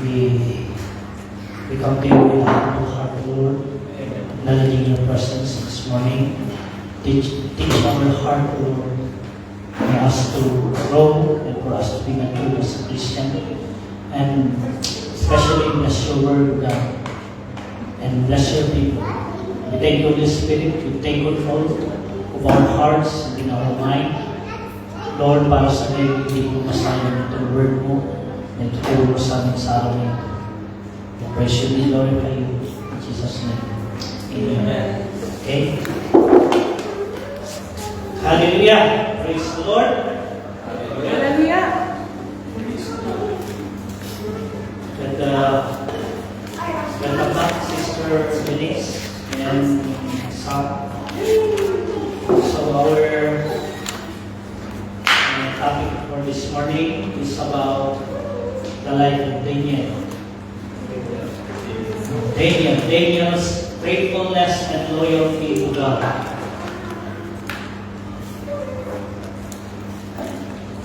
we come to you with a humble heart, Lord, acknowledging your presence this morning. Teach our heart, Lord, for us to grow and for us to be mature as a Christian. And especially bless your word, God, and bless your people. We thank you, Holy Spirit, to take control of our hearts and in our mind. Lord, para sa ngayon, hindi mo masayan itong word mo na ituturo sa amin sa araw na ito. We praise you, we glorify you. In Jesus' name. Amen. Okay? Hallelujah! Praise the Lord! Hallelujah! Welcome back, Sister Denise and Sam. So our topic for this morning is about the life of Daniel. Daniel's faithfulness and loyalty to God.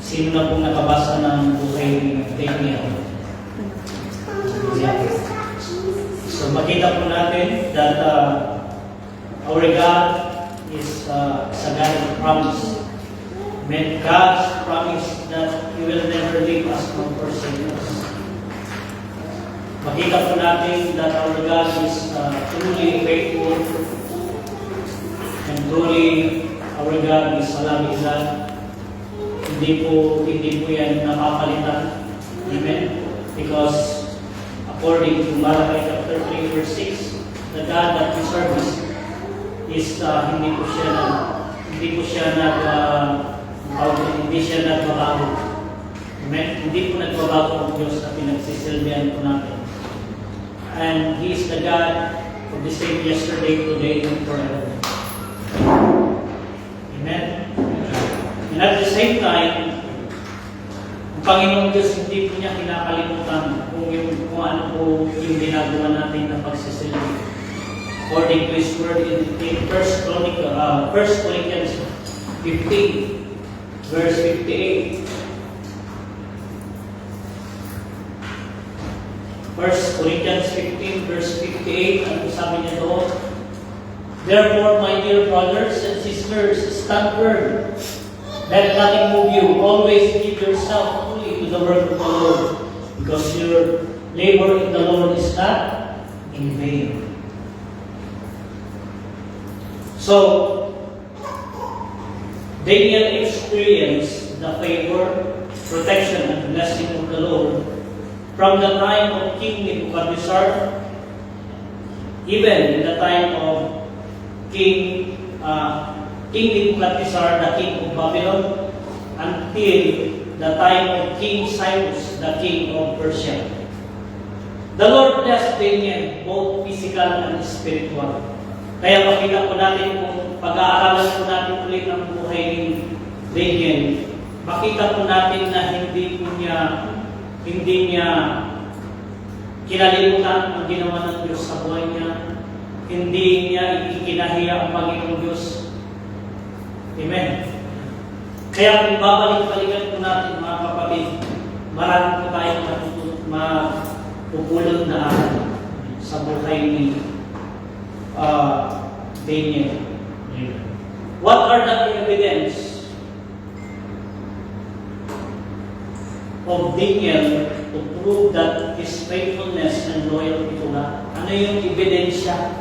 Sino na pong nakabasa ng buhay ni Daniel? Yeah. So makita po natin that our God is a God of promise. Meant God's promise that He will never leave us nor forsake us. Makita po natin that our God is truly faithful and truly our God is a loving God. Hindi po yan napapalitan. Amen? Because according to Malachi chapter 3 verse 6, the God that we serve is hindi po siya nagbabago. Amen? Hindi po nagbabago ang Diyos na pinagsisilbihan po natin. And He is the God of the same yesterday, today, and forever. Amen? And at the same time, ang Panginoong Diyos hindi po niya kinakalimutan kung ano po yung ginagawa natin na pagsisilbi. According to His Word in 1 Corinthians 15, verse 58. 1 Corinthians 15, verse 58, ano sabi niya doon? Therefore, my dear brothers and sisters, stand firm. Let nothing move you. Always give yourself fully to the work of the Lord, because your labor in the Lord is not in vain. So, Daniel experienced the favor, protection, and blessing of the Lord from the time of King Nebuchadnezzar, even in the time of King Nebuchadnezzar, the king of Babylon, until the time of King Cyrus, the king of Persia. The Lord blessed Daniel, both physical and spiritual. Kaya makita po natin kung pag-aaralan po natin ulit ang buhay ni Daniel, makita po natin na hindi niya kinalimutan ang ginawa ng Diyos sa buhay niya. Hindi niya ikinahiya ang Panginoong Diyos. Amen. Kaya kung babalik-balikan po natin, mga kapatid, marami po tayong mapupulot na aral sa buhay ni Daniel. What are the evidence of Daniel to prove that his faithfulness and loyalty to God? Ano yung ebidensya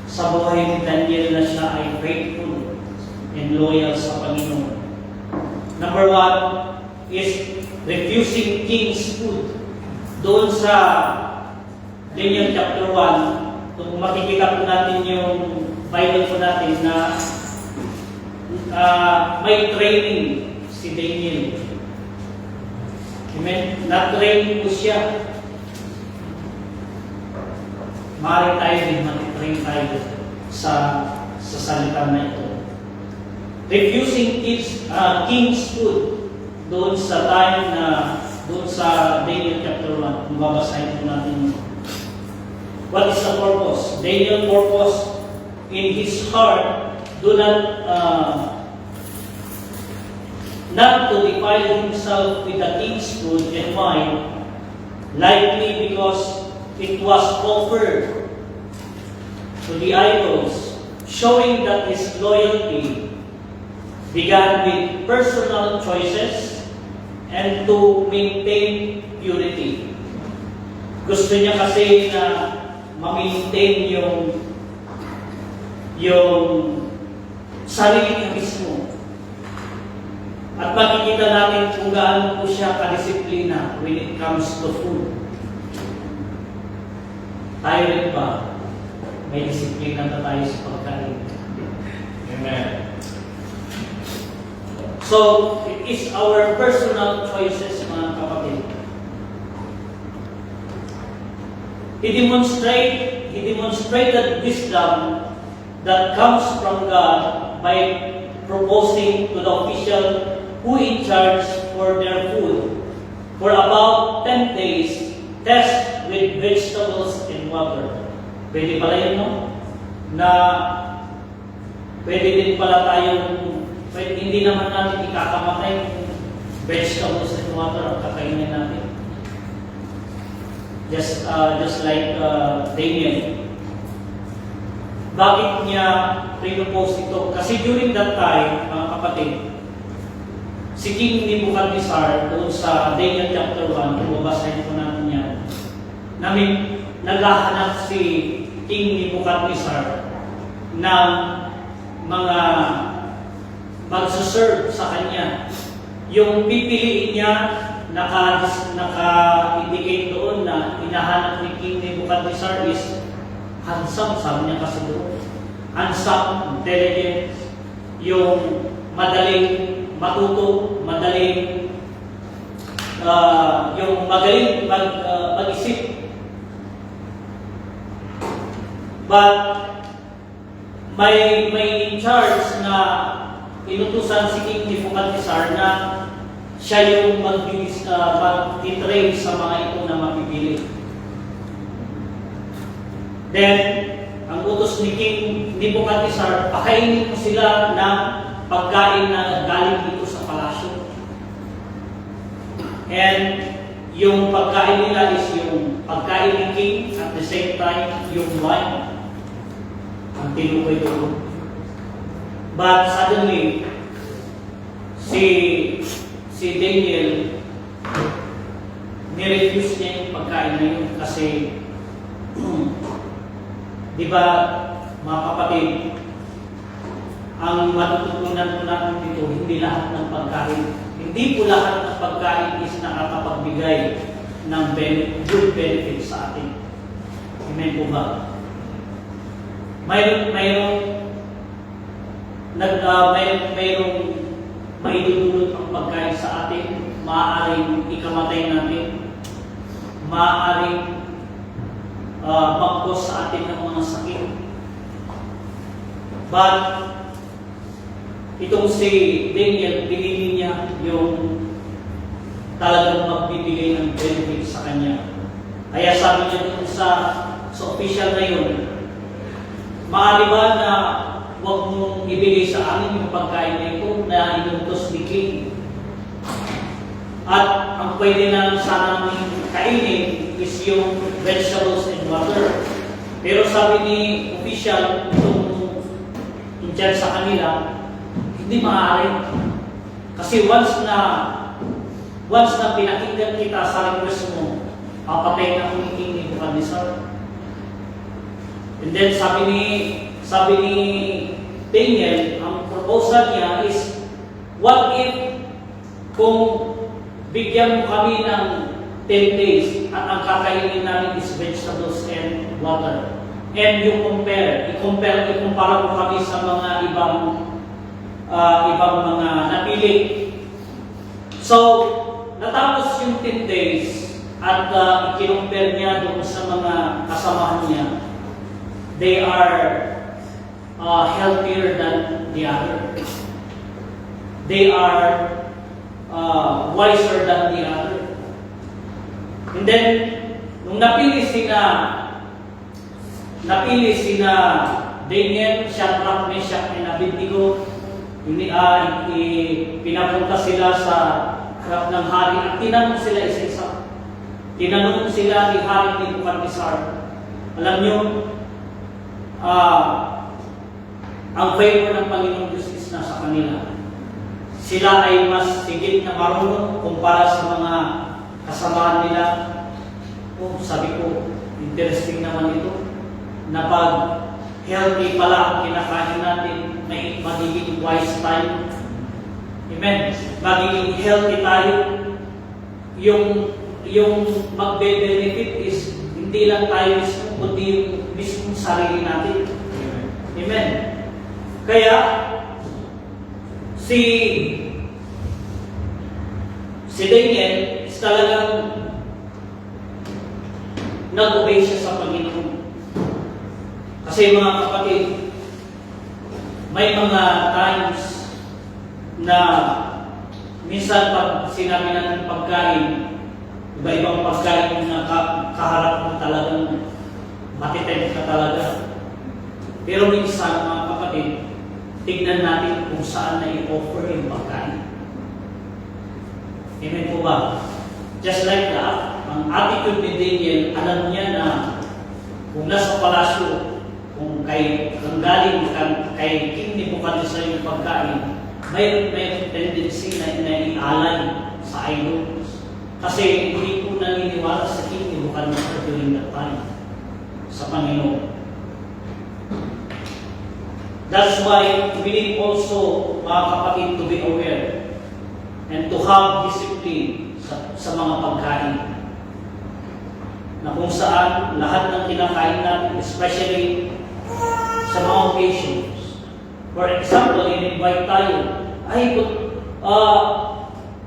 sa buhay ni Daniel na siya ay faithful and loyal sa Panginoon? Number 1 is refusing king's food. Doon sa Daniel chapter 1, kung makikita po natin yung Bible po natin na may training si Daniel. Amen? Na-train po siya. Maaari tayo din mag-train tayo sa salita na ito. Refusing king's food doon sa time na doon sa Daniel chapter 1. Mababasahin po natin yun. What is the purpose? Daniel purpose in his heart do not to defile himself with the king's food and wine, likely because it was offered to the idols, showing that his loyalty began with personal choices and to maintain purity. Gusto niya kasi na ma-maintain yung sarili niya mismo. At makikita natin kung gaano po siya kadisiplina when it comes to food. Tayo rin ba? May disiplina na tayo sa pagkain. Amen. So, it is our personal choices, mga kapatid. He demonstrated wisdom that comes from God by proposing to the official who in charge for their food for about 10 days, test with vegetables and water. Pwede pala yun, no? Na pwede din pala tayong, hindi naman natin ikakamatay yung vegetables and water ang kakainin natin. Just like Daniel. Bakit niya pinopose ito? Kasi during that time, mga kapatid, si King Nebuchadnezzar, doon sa Daniel chapter 1, kung babasahin po natin yan, naghahanap si King Nebuchadnezzar ng mga magsaserve sa kanya. Yung pipiliin niya, naka-indicate doon na hinahanap ni King Nebuchadnezzar is handsome, sabi niya kasi doon. Handsome, intelligent, yung madaling matuto, madaling, yung magaling mag-isip. But may in charge na inutusan si King Nebuchadnezzar na siya yung mag-train sa mga ito na mapipili. Then, ang utos ni King Nebuchadnezzar, pakainin mo sila ng pagkain na galing dito sa palasyo. And yung pagkain nila is yung pagkain ni King, at the same time, yung wine. Ang tinukoy doon. But suddenly, si Daniel, nirefuse niya yung pagkain na yun kasi di ba, mga kapatid, ang matututunan po natin dito, hindi lahat ng pagkain, hindi po lahat ng pagkain is nakakapagbigay ng good benefit sa atin. Amen po ba? Mayroong maidudulot ang pagkain sa atin, maaaring ikamatay natin, maaaring mag-cause sa atin ng mga sakit. But, itong si Daniel, pinili niya yung talagang magbibigay ng benefit sa kanya. Kaya sabi niya dun sa official na yun, maaari ba na huwag mong ibigay sa amin yung pagkain na ito na inutos ni King? At ang pwede na sana namin kainin is yung vegetables and water. Pero sabi ni official, itong in charge sa kanila, hindi maaari. Kasi once na pinakinggan kita sa request mo, papatay na kung King Nebuchadnezzar. And then sabi ni Daniel, ang proposal niya is, what if kung bigyan mo kami ng 10 days at ang kakainin namin is vegetables and water. And ikumpara mo kami sa mga ibang mga napili. So, natapos yung 10 days at ikinumpare niya doon sa mga kasamahan niya. They are healthier than the other. They are wiser than the other. And then, nung napili sina Daniel, Shadrach, Meshach, and Abednego, pinapunta sila sa harap ng hari at tinanong sila isa-isa. tinanong sila ni Haring Nebuchadnezzar, alam nyo, ang favor ng Panginoong Diyos is nasa kanila. Sila ay mas higit na marunong kumpara sa mga kasamahan nila. Oh, sabi ko, interesting naman ito, na pag healthy pala ang kinakain natin, may magiging wise tayo. Amen. Magiging healthy tayo. Yung magbe-benefit is hindi lang tayo mismo, kundi yung mismong sarili natin. Amen. Kaya, si Daniel is talagang nag-obey siya sa Panginoon. Kasi mga kapatid, may mga times na minsan pag sinabi natin pagkain, iba-ibang pagkain na kaharap mo talagang matitempt ka talaga. Pero minsan mga kapatid, tignan natin kung saan na i-offer yung pagkain. Amen po ba? Just like that, ang attitude ni Daniel, alam niya na kung nasa palasyo, kung galing kay King Nebuchadnezzar yung pagkain, may tendency na i-alay sa idols. Kasi hindi ko naniniwala sa King Nebuchadnezzar during that time, sa Panginoon. That's why we need also, mga kapatid, to be aware and to have discipline sa mga pagkain. Na kung saan lahat ng kinakain natin, especially sa mga occasions. For example, in-invite tayo,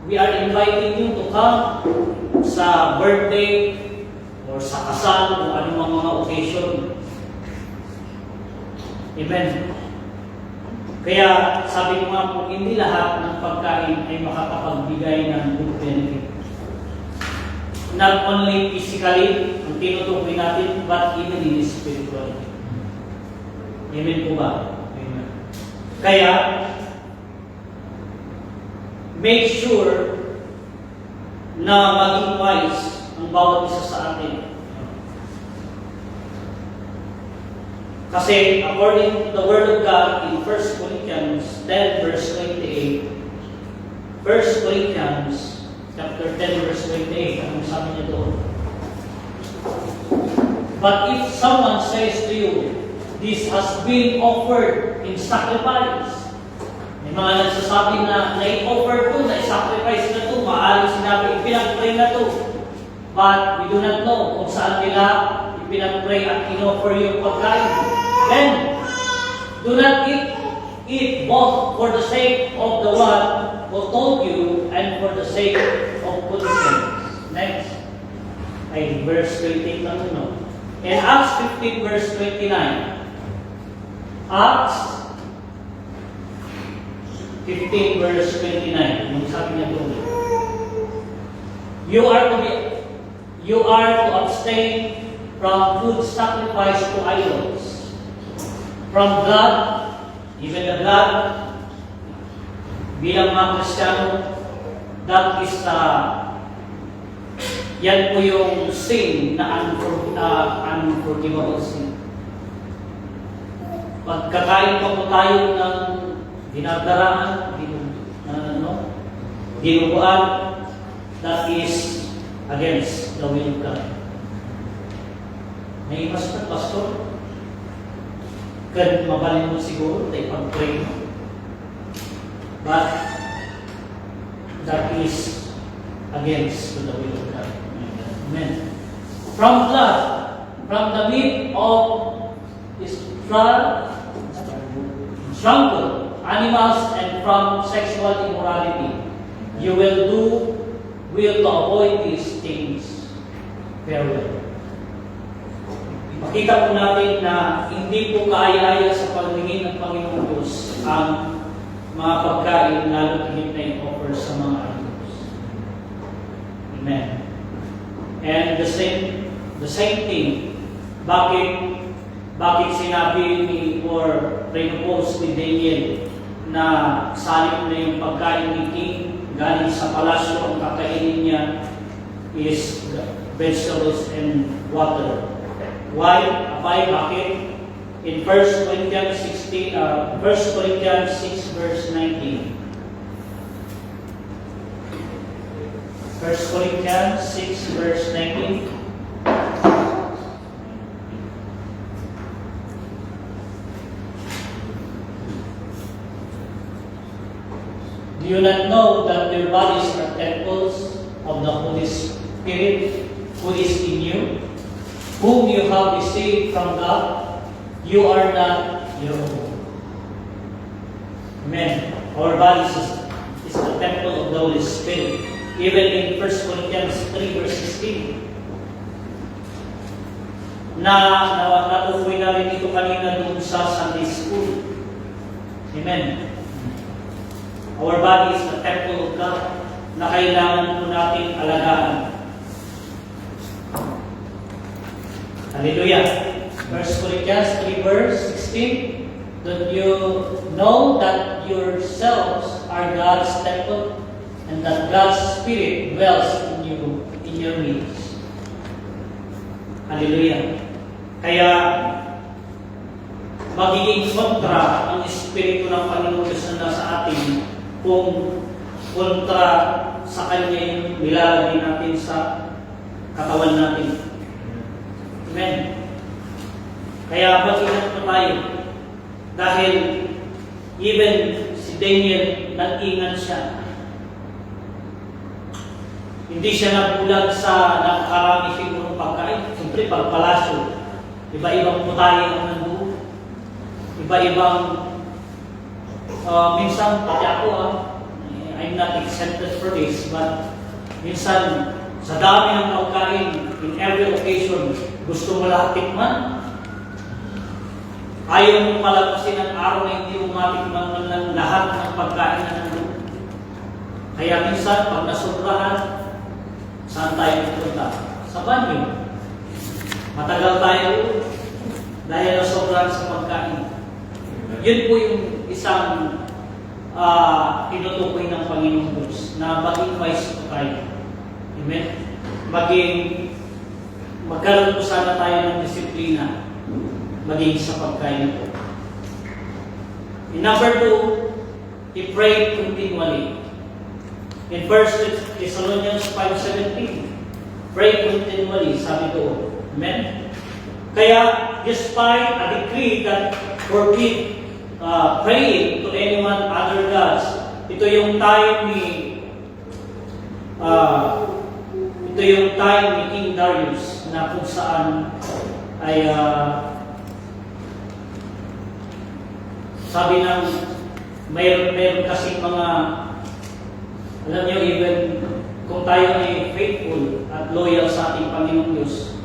we are inviting you to come sa birthday or sa kasal o anumang mga occasion. Amen. Kaya sabi ko nga po, hindi lahat ng pagkain ay makakapagbigay ng good benefit. Not only physically, ang tinutukoy natin, but even in spiritual. Amen po ba? Amen. Kaya, make sure na maging wise ang bawat isa sa atin. Kasi according to the Word of God in 1 Corinthians 10 verse 28, 1 Corinthians chapter 10 verse 28, anong sabi niya doon? But if someone says to you, this has been offered in sacrifice, may mga nagsasabi na na-offer to, na-sacrifice na to, maaaring sinabi, ipinag-pray na to. But we do not know kung saan nila ipinag-pray at in-offer yung pagkain. Then, do not eat both for the sake of the one who told you and for the sake of good things. Next. Ay, verse 28 lang no. In Acts 15 verse 29. Acts 15 verse 29. Yung sabi niya doon. You are to abstain from food sacrificed to idols. From blood, even the blood, bilang mga Kristiyano, that is yan po yung sin na unforgivable sin. Pagkakain pa po tayo ng dinardaraan, dinuguan, that is against the will of God. May imas na, Pastor? Kan mabalin mo siguro, tayo pag-pray mo. But that is against the will of God. Amen. From blood, from the meat of strangled animals, and from sexual immorality, you will to avoid these things very well. Makita po natin na hindi po kaaya-aya sa pagtingin ng Panginoong Diyos ang mga pagkain lalo tigit na i-offer sa mga idols. Amen. And the same thing, bakit sinabi ni or pre-propose ni Daniel na salip na yung pagkain ni King galing sa palasyo, ang kakainin niya is vegetables and water. Why? Bakit? In 1 Corinthians 6 verse 19. 1 Corinthians 6 verse 19. Do you not know that your bodies are temples of the Holy Spirit who is in you, whom you have received from God? You are not your own. Amen. Our bodies is the temple of the Holy Spirit. Even in 1 Corinthians 3 verse 16. Natukoy na rin ito kanina doon sa Sunday School. Amen. Our body is the temple of God na kailangan po natin alagaan. Hallelujah. 1 Corinthians 3 verse 16. Don't you know that yourselves are God's temple and that God's Spirit dwells in you, in your midst? Hallelujah. Kaya magiging kontra ang Espiritu ng Panginoon Diyos na nasa atin kung kontra sa Kanya yung nilalagay natin sa katawan natin. Amen. Kaya mag-ingat po tayo. Dahil even si Daniel, nag-ingat siya. Hindi siya nabulag sa nakakarami sigurong pagkain. Siyempre, pagpalasyo, iba-ibang putahe ang nandoon. Iba-ibang, minsan, pati ako, I'm not exempted for this, but minsan, sa dami ng pagkain, in every occasion, gusto mo lahat tikman. Ayaw mong palapasin ang araw na hindi mo matikman ng lahat ng pagkain na nandoon. Kaya minsan, pag nasobrahan, saan tayo pupunta? Sa banyo. Matagal tayo dahil nasobrahan sa pagkain. Yun po yung isang tinutukoy ng Panginoong Diyos na maging wise po tayo. Amen? Magkaroon po sana tayo ng disiplina maging sa pagkain po. In number 2, he prayed continually. In 1 Thessalonians 5:17, pray continually, sabi doon. Amen? Kaya, despite a decree that forbid praying to anyone other gods, ito yung time ni King Darius na kung saan ay sabi ng mayroon kasi mga, alam niyo, even kung tayo ay faithful at loyal sa ating Panginoong Diyos,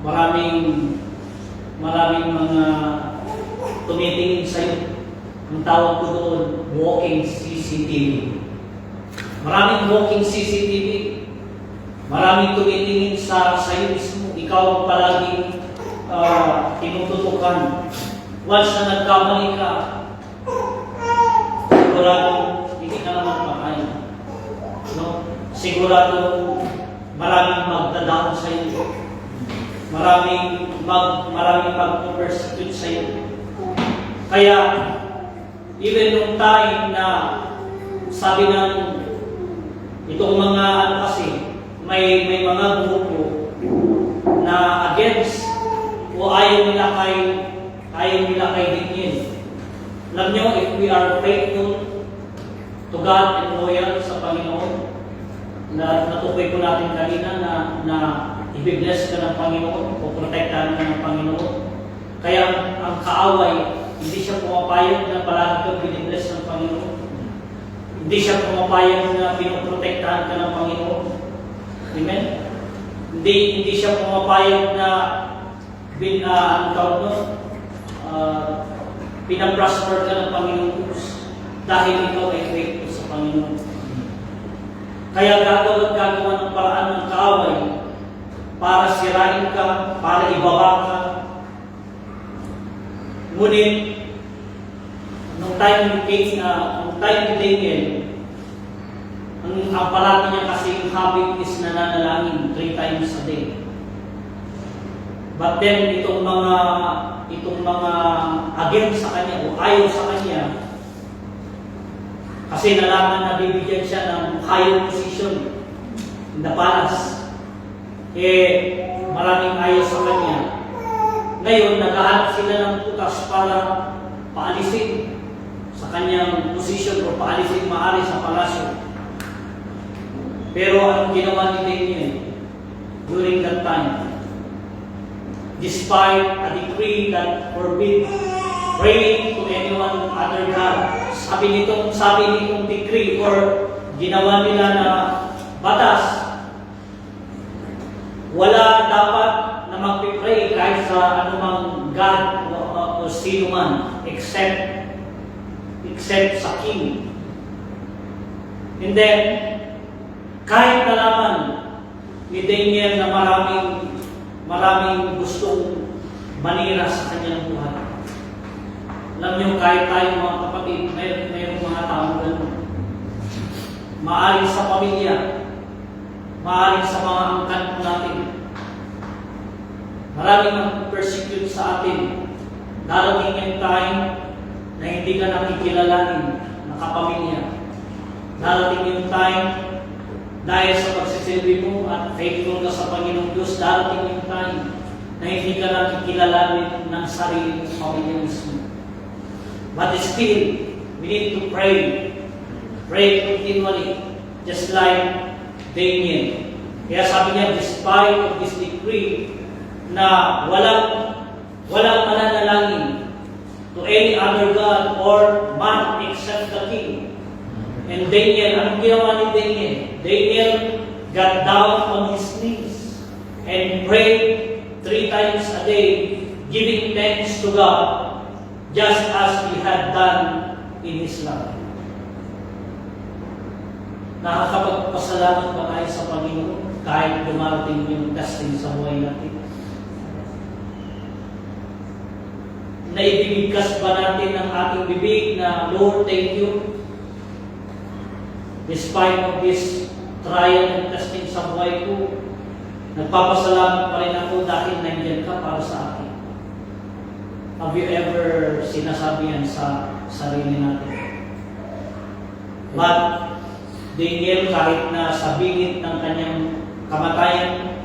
maraming mga tumitingin sa iyo. Ang tawag ko doon, walking CCTV. Maraming walking CCTV. Maraming tumitingin sa iyo mismo. Ikaw ang palaging tinututukan. Once na nagkamali ka, sigurado hindi ka naman makain. No? Sigurado maraming magdadaan sa iyo. Maraming mag-persecute sa iyo. Kaya, even nung time na sabi ng itong mga kasi, may mga grupo na against o ayaw nila kay Daniel. Alam nyo, if we are faithful to God and loyal sa Panginoon, na natukoy ko natin kanina na i-bless ka ng Panginoon o protektahan ka ng Panginoon. Kaya ang kaaway, hindi siya pumapayag na palagi kang binibless ng Panginoon. Hindi siya pumapayag na pinoprotektahan ka ng Panginoon. Amen? Hindi siya pumapayag na pinaprosper ka ng Panginoon Diyos dahil ikaw ay faithful sa Panginoon. Kaya gagawa ng paraan ng kaaway para sirain ka, para ibaba ka. Ngunit, nung time ni Daniel, ang ang parati niya kasi yung habit is nananalangin 3 times a day. But then, itong mga against sa kanya o ayaw sa kanya, kasi nalaman na bibigyan siya ng higher position in the palace. Maraming ayaw sa kanya. Ngayon, naghahanap sila ng putas para paalisin sa kanyang position o paalisin maari sa palasyo. Pero anong ginawa ni Daniel during that time? Despite a decree that forbid praying to anyone other God, sabi nitong decree or ginawa nila na batas, wala dapat na magpipray kahit sa anumang God o sino man except sa king. And then, kahit nalaman ni Daniel na maraming gustong manira sa kanyang buhay. Alam niyo, kahit tayo mga kapatid, mayroong mga tao ganun. Maaaring sa pamilya, maaaring sa mga angkan natin. Maraming mag-persecute sa atin. Darating yung time na hindi ka nakikilalanin na kapamilya. Darating yung time dahil sa pagsisilbi mo at faithful ka sa Panginoong Diyos, darating yung time na hindi ka nakikilalanin ng sarili ng pamilya mismo. But still, we need to pray. Pray continually, just like Daniel. Kaya sabi niya, despite of this decree, na walang mananalangin to any other God or man except the king. And Daniel, anong ginawa ni Daniel? Daniel got down on his knees and prayed 3 times a day, giving thanks to God, just as he had done in his life. Nakakapagpasalamat ba tayo sa Panginoon kahit dumarating yung testing sa buhay natin? Naibibigkas ba natin ang ating bibig na, Lord, thank you. Despite of this trial and testing sa buhay ko, nagpapasalamat pa rin ako dahil nandiyan ka para sa akin. Have you ever sinasabi yan sa sarili natin? But Daniel, kahit na sa bingit ng kanyang kamatayan,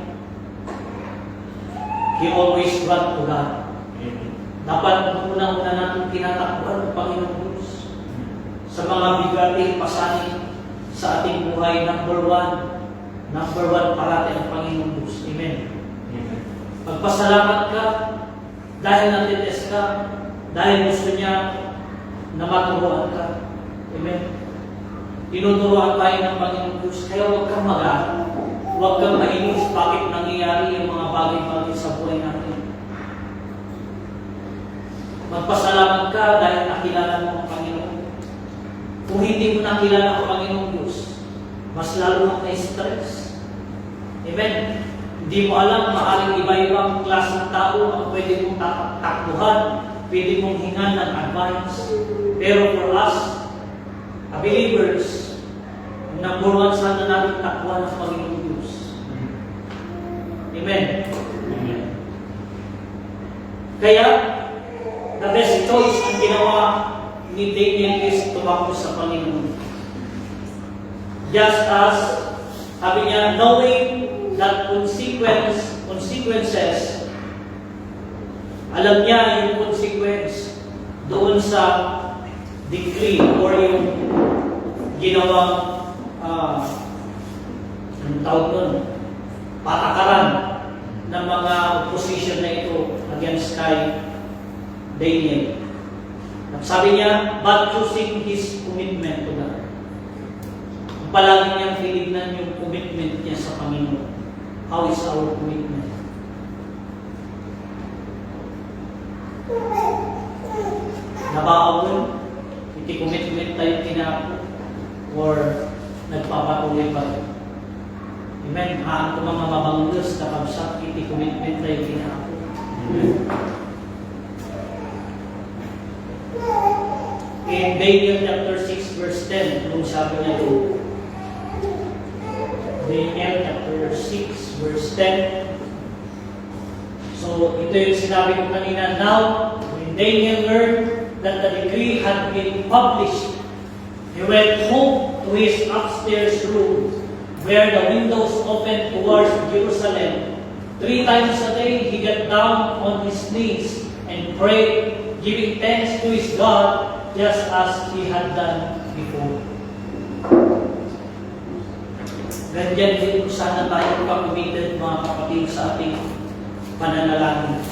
he always ran to God. Dapat unang-una natin tinatakbuhan ng Panginoong Diyos sa mga bigating pasanin sa ating buhay. Number one parati ang Panginoong Diyos. Amen. Pagpasalamat ka dahil natites ka, dahil gusto niya na maturuan ka. Amen. Tinuturuan tayo ng Panginoong Diyos, kaya huwag kang mag-aaral. Huwag kang mainis bakit nangyayari yung mga bagay-bagay sa buhay natin. Magpasalamat ka dahil nakilala mo ang Panginoon. Kung hindi mo nakilala ang Panginoong Diyos, mas lalo kang na-stress. Amen. Hindi mo alam, maaaring iba-ibang klaseng tao ang pwede mong takbuhan, pwede mong hingan ng advice. Pero for us, believers, number one sana natin takbuhan ng Panginoong Diyos. Amen. Amen. Kaya, the best choice ang ginawa ni Daniel is tumakbo sa Panginoon. Just as, sabi niya, knowing that consequences, alam niya yung consequence doon sa decree or yung ginawang anong tawag nun? Patakaran ng mga opposition na ito against kay Daniel. At sabi niya, but choosing his commitment to God. Palagi niyang tinignan yung commitment niya sa Panginoon. How is our commitment? Nabaon, iti commitment tayo tinako or nagpapatuloy pa rin. Amen. Haan ko mga mabanglos kapag sa iti commitment tayo tinako. Amen. In Daniel chapter 6 verse 10, nung sabi niya doon, Daniel chapter 6 verse 10. So, ito yung sinabi ko kanina. Now, when Daniel learned that the decree had been published, he went home to his upstairs room, where the windows opened towards Jerusalem. 3 times a day, he got down on his knees and prayed, giving thanks to his God, just as he had done before. Ganyan din sana tayo committed, mga kapatid, sa ating pananalangin.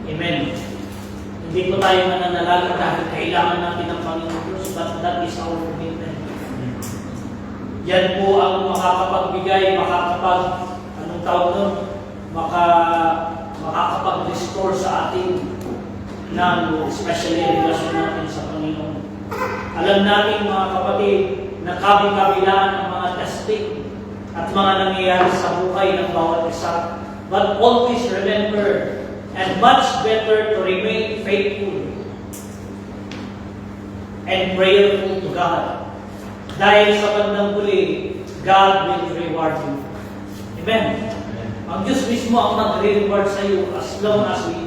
Amen. Hindi po tayo mananalangin dahil kailangan natin ng Panginoon Diyos, but that is our commitment. Yan po ang makakapagbigay, anong tawag nun? Makakapag-restore sa atin ng especially relasyon natin sa Panginoon. Alam natin, mga kapatid, na kabi-kabilaan ang mga testing at mga nangyayari sa buhay ng bawat isa. But always remember, and much better to remain faithful and prayerful to God. Dahil sa bandang huli, God will reward you. Amen. Ang Diyos mismo ang mag-reward sa iyo as long as we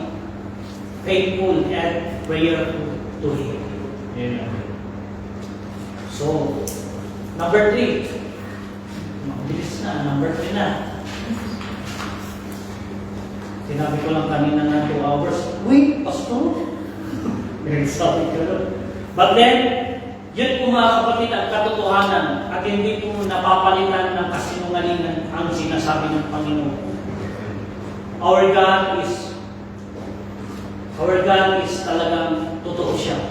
faithful and prayerful to Him. Amen. So, number 3. Mabilis na. Number 3 na. Sinabi ko lang kanina na 2 hours. Uy, Pastor! Sabi ko lang. But then, yun po mga kapatid ang katotohanan at hindi po napapalitan ng kasinungalingan ang sinasabi ng Panginoon. Our God is talagang totoo siya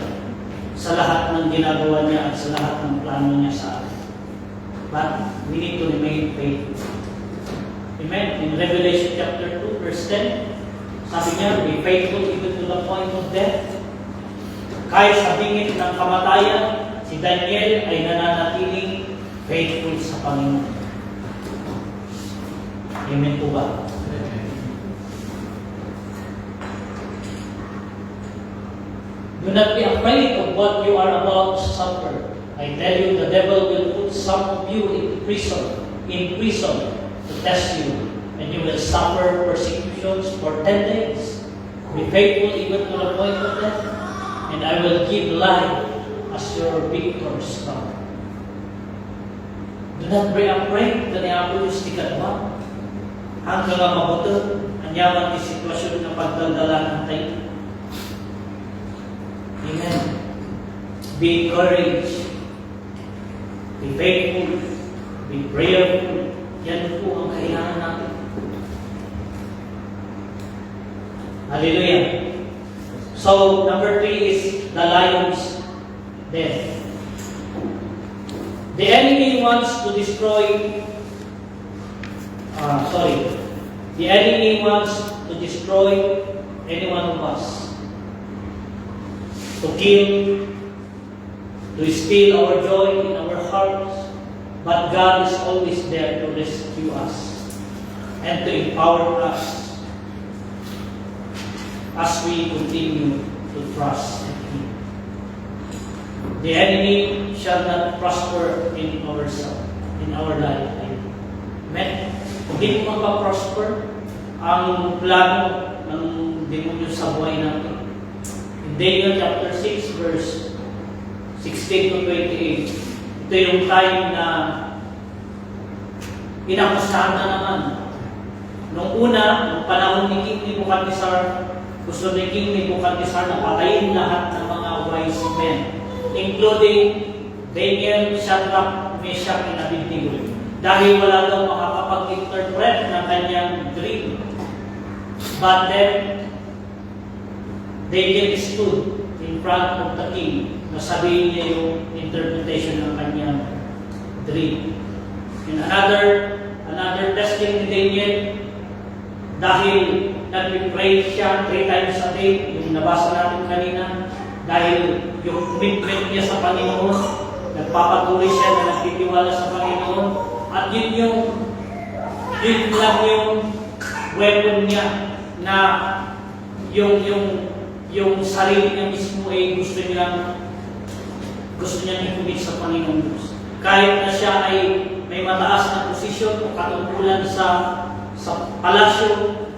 sa lahat ng ginagawa niya at sa lahat ng plano niya sa atin. But we need to remain faithful. Amen. In Revelation chapter 2 verse 10, sabi niya, be faithful even to the point of death. Kahit sa bingit ng kamatayan, si Daniel ay nananatiling faithful sa Panginoon. Amen po ba? Do not be afraid of what you are about to suffer. I tell you, the devil will put some of you in prison to test you, and you will suffer persecutions for 10 days. Be faithful even to the point of death, and I will give life as your victor's crown. Do not be afraid na niyapulos ti kadwa. Hanggang ang mabuto, ang yaman ti sitwasyon na pagdaldalan tayo. Amen. Be encouraged. Be faithful. Be prayerful. Yan po ang kailangan natin. Hallelujah. So, number 3 is the lion's den. The enemy wants to destroy the enemy wants to destroy any one of us. To kill, to steal our joy in our hearts, but God is always there to rescue us and to empower us as we continue to trust in Him. The enemy shall not prosper in our life. Amen. Hindi mo magpa-prosper ang plano ng demonyo sa buhay natin. Daniel chapter 6 verse 16 to 28. Ito yung time na inakusahan na naman. Nung nung panahon ni King Nebuchadnezzar, gusto ni King Nebuchadnezzar na patayin lahat ng mga wise men, including Daniel, Shadrach, Meshach, and Abednego. Dahil wala daw makakapag-interpret ng kanyang dream. But then, Daniel stood in front of the king na sabihin niya yung interpretation ng kanyang dream. And another testing ni Daniel, dahil nag-pray siya 3 times a day, yung nabasa natin kanina, dahil yung commitment niya sa Panginoon, nagpapatuloy siya na nagtitiwala sa Panginoon, at yun lang yung weapon niya na yung sarili niya mismo ay gusto niya i-commit sa Panginoon Diyos. Kahit na siya ay may mataas na posisyon o katungkulan sa palasyo,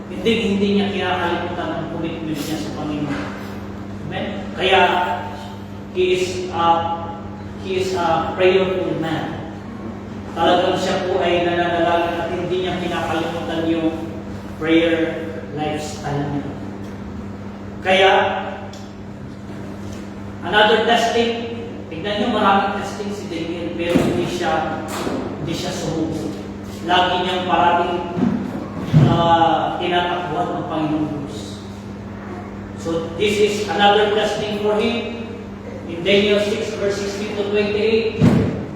hindi niya kinakalimutan ang commitment niya sa Panginoon. Amen? Kaya, he is a prayerful man. Talagang siya po ay nananalangin at hindi niya kinakalimutan yung prayer lifestyle niya. Kaya, another testing, tignan niyo maraming testing si Daniel, pero hindi siya sumuko. Lagi niyang parating tinatakbuhan ng Panginoon Diyos. So, this is another testing for him. In Daniel 6, verse 16 to 28,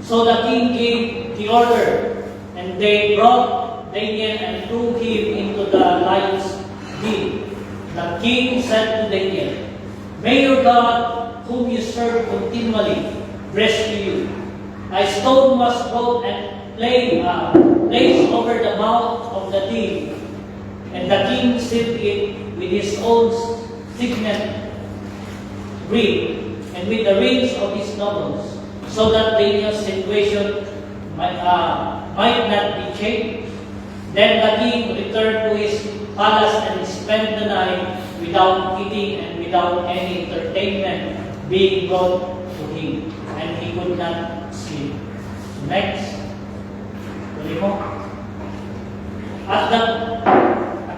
so the king gave the order, and they brought Daniel and threw him into the lion's den. The king said to Daniel, "May your God, whom you serve continually, rescue you." A stone was brought and placed over the mouth of the den, and the king sealed it with his own signet ring and with the rings of his nobles, so that Daniel's situation might not be changed. Then the king returned to his palace and spent the night without eating and without any entertainment being brought to him, and he could not sleep. Next. Tuloy mo. At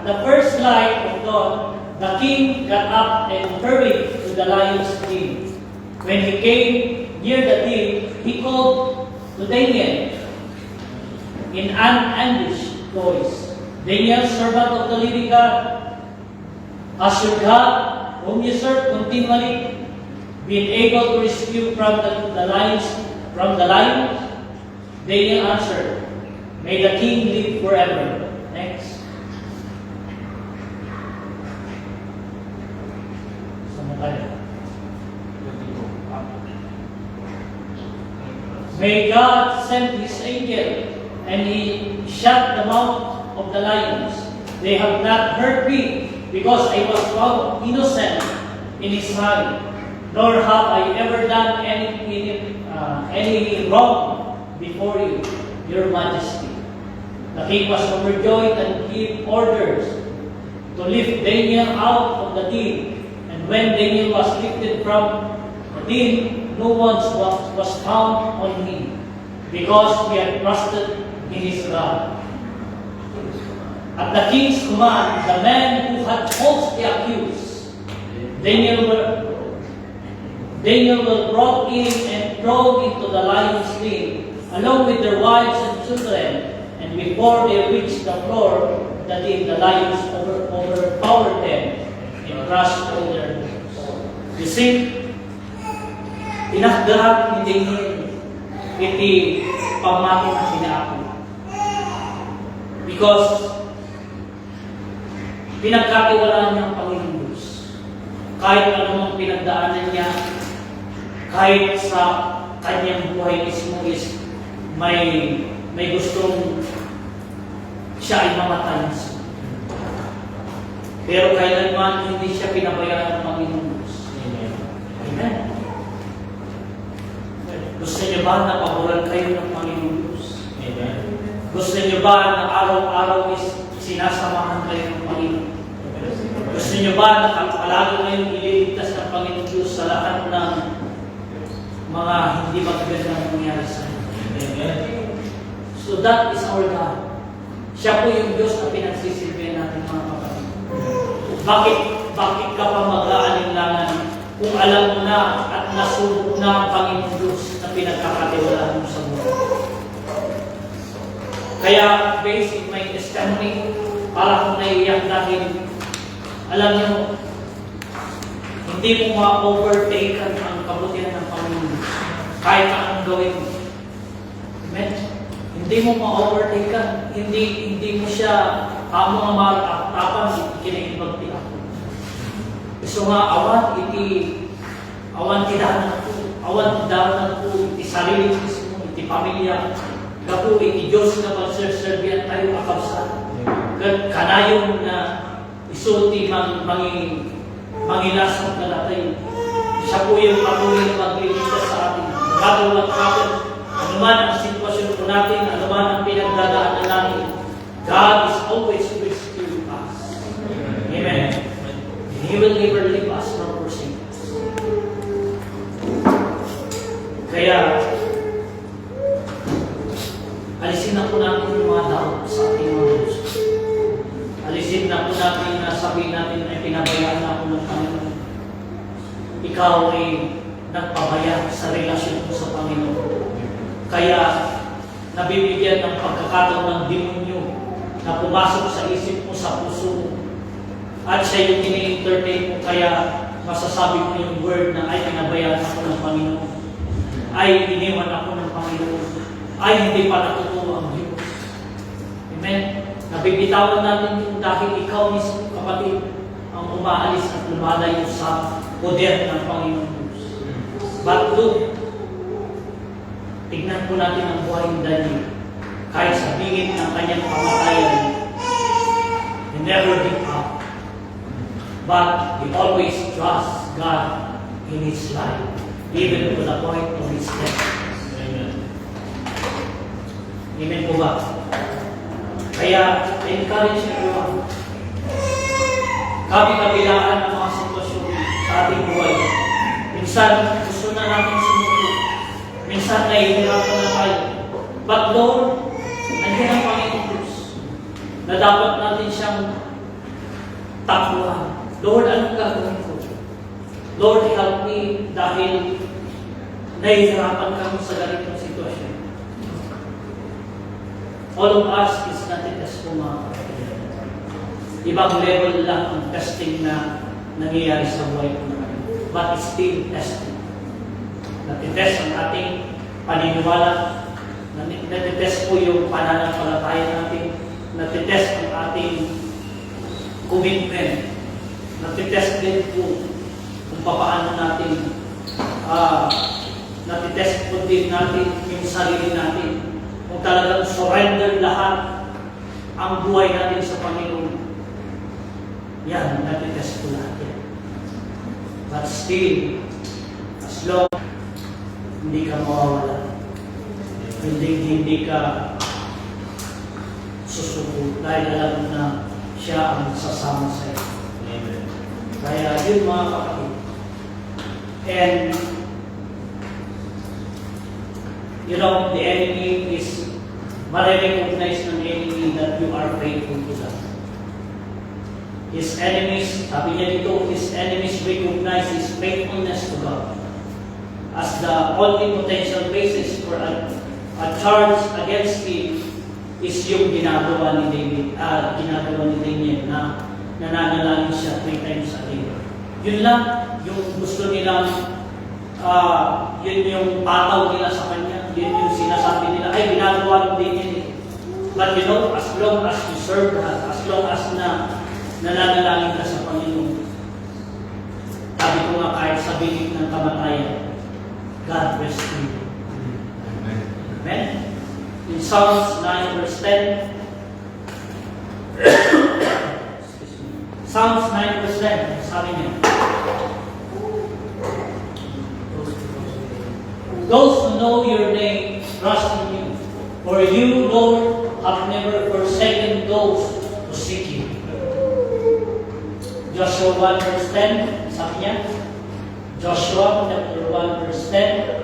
the first light of dawn, the king got up and hurried to the lion's den. When he came near the den, he called to Daniel in an anguished voice, "Daniel, servant of the living God, has your God, whom you serve continually, been able to rescue from the lions? Daniel answered, "May the king live forever." Next. May God send his angel, and he shut the mouth of the lions. They have not hurt me, because I was found innocent in his sight, nor have I ever done any wrong before you, your majesty. The king was overjoyed and gave orders to lift Daniel out of the den. And when Daniel was lifted from the den, no one was found on him, because he had trusted in his God. At the king's command, the men who had falsely accused Daniel were brought in and thrown into the lion's den, along with their wives and children. And before they reached the floor, the lions overpowered them and crushed all their bones. You see, tinakdahan ni Daniel iti pamato na sinaako. Because pinagkatiwalaan niya ang Panginoon Diyos. Kahit anumang pinagdaanan niya, kahit sa kanyang buhay mismo is may gustong siya ay mamatay. Pero kailanman hindi siya pinabayaan ng Panginoon Diyos. Amen. Gusto niyo ba na paboran kayo ng Panginoon Diyos? Amen. Gusto niyo ba na araw-araw is sinasamahan kayo ng Panginoon? Gusto niyo ba na palagi kayong ililigtas ng Panginoon Diyos sa lahat ng mga hindi magagandang nangyari sa inyo? Amen. So that is our God. Siya po yung Diyos na pinagsisilbihan natin, mga kapatid. Bakit ka pa mag-aalinlangan kung alam mo na at nasubok na ang Panginoon Diyos na pinagkakatiwalaan mo sa mundo? Kaya, based in my testimony, para kung naiiyak dahil, alam niyo, hindi mo ma-overtaken ang kabutihan ng Panginoon Diyos. Kahit na anong gawin mo. Amen? Hindi mo ma-overtaken. Hindi mo siya kamo nga maratapan kinaibagti ako. So nga, awan tidahan ako. Awan tidahan ako. Iti sarili mismo, iti pamilya. Kapo, iti Diyos na magserserbihan tayo akabsa. Kanayon na isulti mangilasang kalatay. Siya po yung patuloy na magliligtas sa atin. Katulad kapit, anuman ang sitwasyon po natin, ano man ang pinagdadaanan natin, God is always rescuing us. Amen. And He will never leave us nor forsake us. Kaya, alisin na po natin yung mga doubt sa ating mga puso. Alisin na po natin na sabihin natin ay pinabayaan na ako ng Panginoon. Ikaw ay nagpabaya sa relasyon mo sa Panginoon. Kaya, nabibigyan ng pagkakataon ng demonyo na pumasok sa isip mo, sa puso mo. At siya yung ini-entertain mo, kaya masasabi mo yung word na ay pinabayaan ako ng Panginoon. Ay iniwan ako ng Panginoon. Ay hindi pa natutuwa ang Diyos. Amen? Nabibitawan natin yung dahil ikaw mismo, kapatid, ang umaalis at lumalayo sa poder ng Panginoon Diyos. But look, tignan po natin ang buhay ng Daniel. Kahit sa bingit ng kanyang kamatayan, he never give up. But he always trusts God in his life, even to the point of his death. Amen. Amen po ba? Kaya, encourage everyone. Kabilaan ang mga sitwasyon sa ating buhay. Minsan, gusto na natin sumuko. Minsan, nahihirapan na tayo. But Lord, nandiyan ang Panginoon Diyos na dapat natin siyang takbuhan. Lord, anong gagawin ko? Lord, help me dahil nahihirapan kami sa ganitong sitwasyon. All of us is not a test po mga kapatid. Ibang level lang ang testing na nangyayari sa buhay ko na kami. But it's still testing. Natitest ang ating paniniwala. Natitest po yung pananampalataya natin. Natitest ang ating commitment. Natitest din po kung paano natin natitest po din natin yung sarili natin. Kung talagang surrender lahat ang buhay natin sa Panginoon. Yan, natitest po natin. But still, as long hindi ka mawawala, hindi ka susuko dahil alam mo na siya ang sasama sa iyo. Amen. Kaya yun mga kapatid. And you know, the enemy is marirecognize ng enemy that you are faithful to God. His enemies, sabi niya dito, his enemies recognize his faithfulness to God as the only potential basis for a charge against him is yung ginagawa ni David, ginagawa ni Daniel na nananalangin siya 3 times a day. Yun lang, yung gusto nilang, yun yung pataw nila sa kanya, yun yung sinasabi nila, ay ginagawa ng Daniel. But you know, as long as you serve God, as long as nananalangin ka sa Panginoon, sabi ko nga kahit sa bingit ng kamatayan, God rescue you. Amen? In Psalms 9 verse 10, Psalms 9 verse 10, sabi niya, those who know your name trust in you, for you, Lord, have never forsaken those who seek you. Joshua 1 verse 10, sabi niya, Joshua chapter 1 verse 10,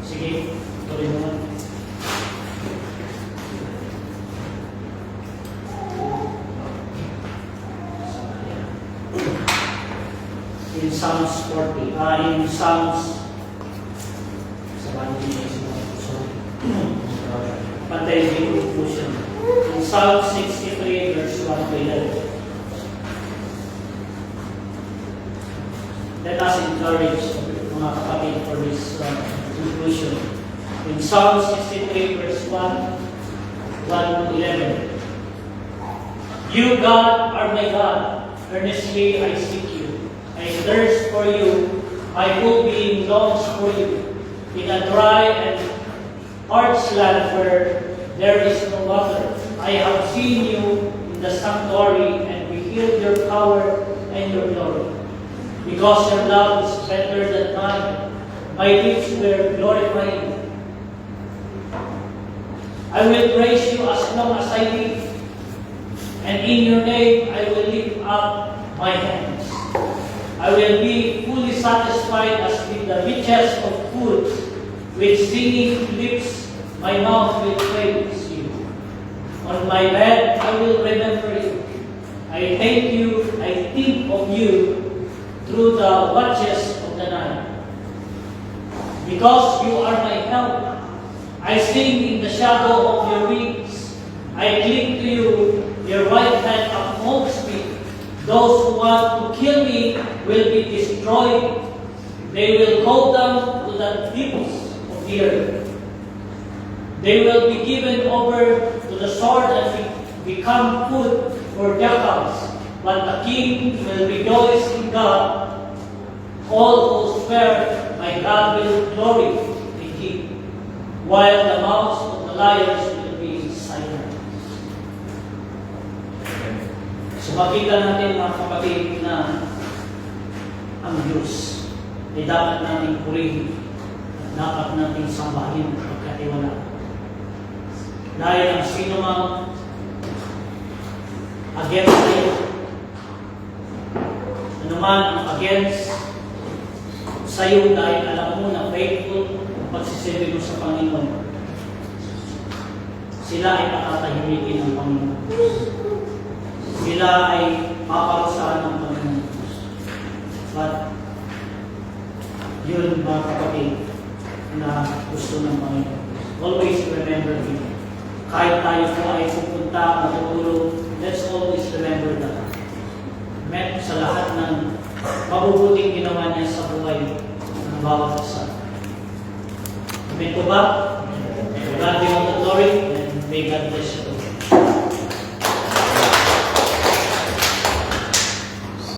sige, tuloy naman. In Psalms 40, in Psalms, Pantay din conclusion. In Psalm 63 verse 1 to 11. Let us encourage mga kapatid for this conclusion. In Psalm 63 verse 1 to 11. You, God, are my God. Earnestly I seek you. I thirst for you. My whole being longs for you. In a dry and parched land where there is no water. I have seen you in the sanctuary and reveal your power and your glory. Because your love is better than mine, my lips will glorify you. I will praise you as long as I live, and in your name I will lift up my hands. I will be fully satisfied as with the riches of food. With singing lips, my mouth will praise you. On my bed, I will remember you. I thank you, I think of you through the watches of the night. Because you are my help, I sing in the shadow of your wings. I cling to you, your right hand upholds me. Those who want to kill me will be destroyed. They will go down to the deeps of the earth. They will be given over to the sword and become food for jackals. But the king will rejoice in God. All who swear by God will glory in him, while the mouths of the liars will be silent. So makita natin mga kapatid na ang Diyos ay dapat natin purihin at dapat natin sambahin at pagkatiwala. Dahil ang sino mang against sa'yo, anuman ang against sa'yo dahil alam mo na faithful ang pagsiserve mo sa Panginoon, sila ay patatahimikin ng Panginoon. Sila ay paparusahan ng Panginoon. But, yun mga kapatid na gusto ng Panginoon. Always remember Him. Kahit tayo po ay pupunta, matutulog, let's always remember that. Met sa lahat ng mabubuting ginawa niya sa buhay ng bawat isa. Amen po ba? God be all the glory and may God bless you.